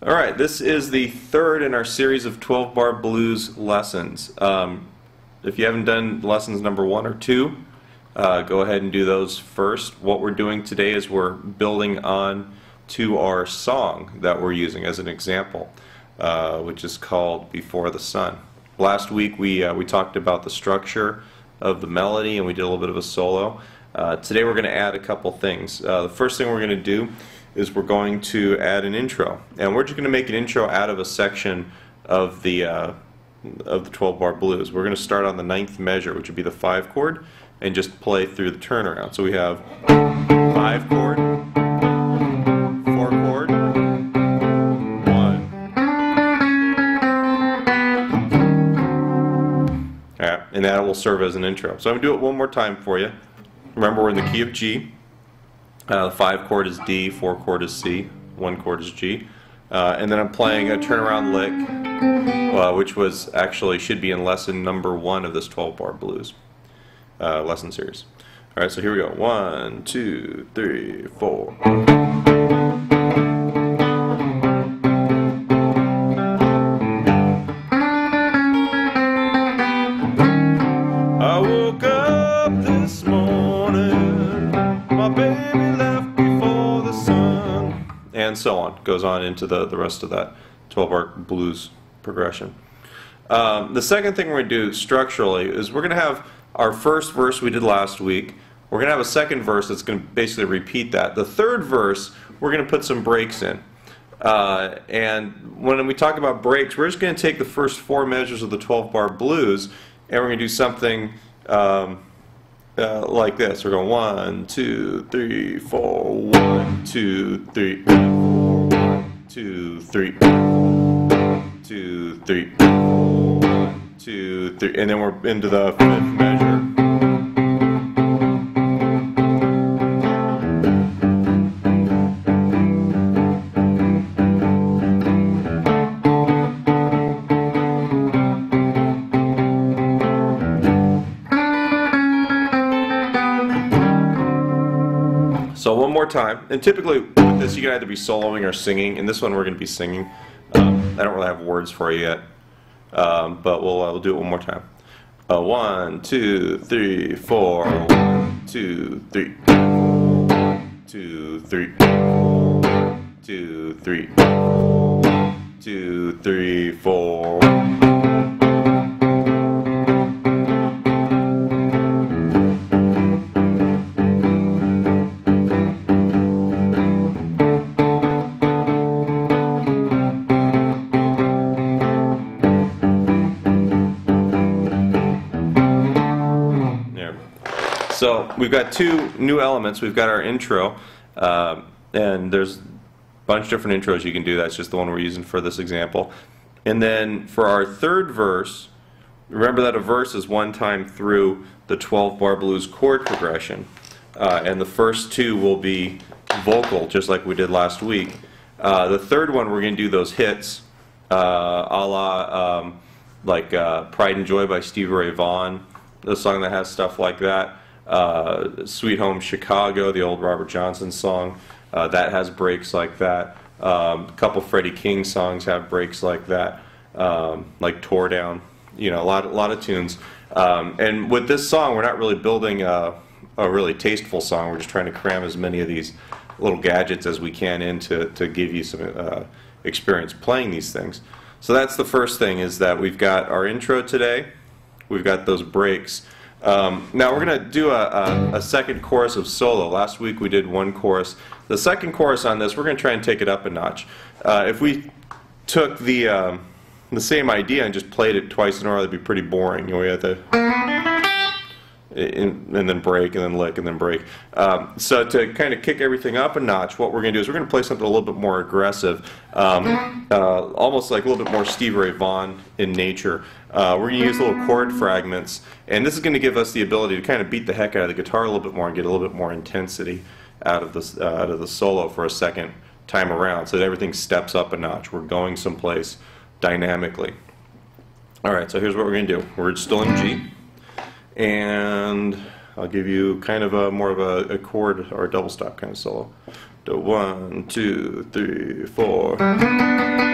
Alright, this is the third in our series of 12-bar blues lessons. If you haven't done lessons number 1 or 2, go ahead and do those first. What we're doing today is we're building on to our song that we're using as an example, which is called Before the Sun. Last week we talked about the structure of the melody and we did a little bit of a solo. Today we're going to add a couple things. The first thing we're going to do is we're going to add an intro, and we're just going to make an intro out of a section of the 12-bar blues. We're going to start on the 9th measure, which would be the 5 chord, and just play through the turnaround. So we have 5 chord, 4 chord, 1. Yeah, and that will serve as an intro. So I'm going to do it one more time for you. Remember, we're in the key of G. The 5 chord is D, 4 chord is C, 1 chord is G. And then I'm playing a turnaround lick, which was actually should be in lesson number 1 of this 12-bar blues lesson series. Alright, so here we go. 1, 2, 3, 4. I woke up this morning, my baby left before the sun, and so on. Goes on into the rest of that 12-bar blues progression. The second thing we're going to do structurally is we're going to have our first verse we did last week. We're going to have a second verse that's going to basically repeat that. The third verse, we're going to put some breaks in. And when we talk about breaks, we're just going to take the first 4 measures of the 12-bar blues, and we're going to do something like this. We're going 1, 2, 3, 4, 1, 2, 3, 4, 1, 2, 3, 1, 2, 3, 1, 2, 3, and then we're into the 5th measure. So one more time, and typically with this you can either be soloing or singing. In this one we're going to be singing. I don't really have words for you yet, but we'll do it one more time. 1, 2, 3, 4. 1, 2, 3. 1, 2, 3. 1, 2, 3. 1, 2, 3, 4. So we've got 2 new elements. We've got our intro, and there's a bunch of different intros you can do. That's just the one we're using for this example. And then for our third verse, remember that a verse is one time through the 12-bar blues chord progression, and the first 2 will be vocal, just like we did last week. The third one, we're going to do those hits, a la Pride and Joy by Stevie Ray Vaughan, the song that has stuff like that. Sweet Home Chicago, the old Robert Johnson song, that has breaks like that. A couple Freddie King songs have breaks like that, like Tore Down. You know, a lot of tunes. And with this song, we're not really building a really tasteful song. We're just trying to cram as many of these little gadgets as we can in to give you some experience playing these things. So that's the first thing, is that we've got our intro today. We've got those breaks. Now we're going to do a second chorus of solo. Last week we did 1 chorus. The second chorus on this, we're going to try and take it up a notch. If we took the same idea and just played it twice in a row, that'd be pretty boring. You know, we had to and then break, and then lick, and then break. So to kind of kick everything up a notch, what we're going to do is we're going to play something a little bit more aggressive, almost like a little bit more Stevie Ray Vaughan in nature. We're going to use little chord fragments, and this is going to give us the ability to kind of beat the heck out of the guitar a little bit more and get a little bit more intensity out of the solo for a second time around, so that everything steps up a notch. We're going someplace dynamically. Alright, so here's what we're going to do. We're still in G, and I'll give you kind of more of a chord or a double stop kind of solo. 1, 2, 3, 4.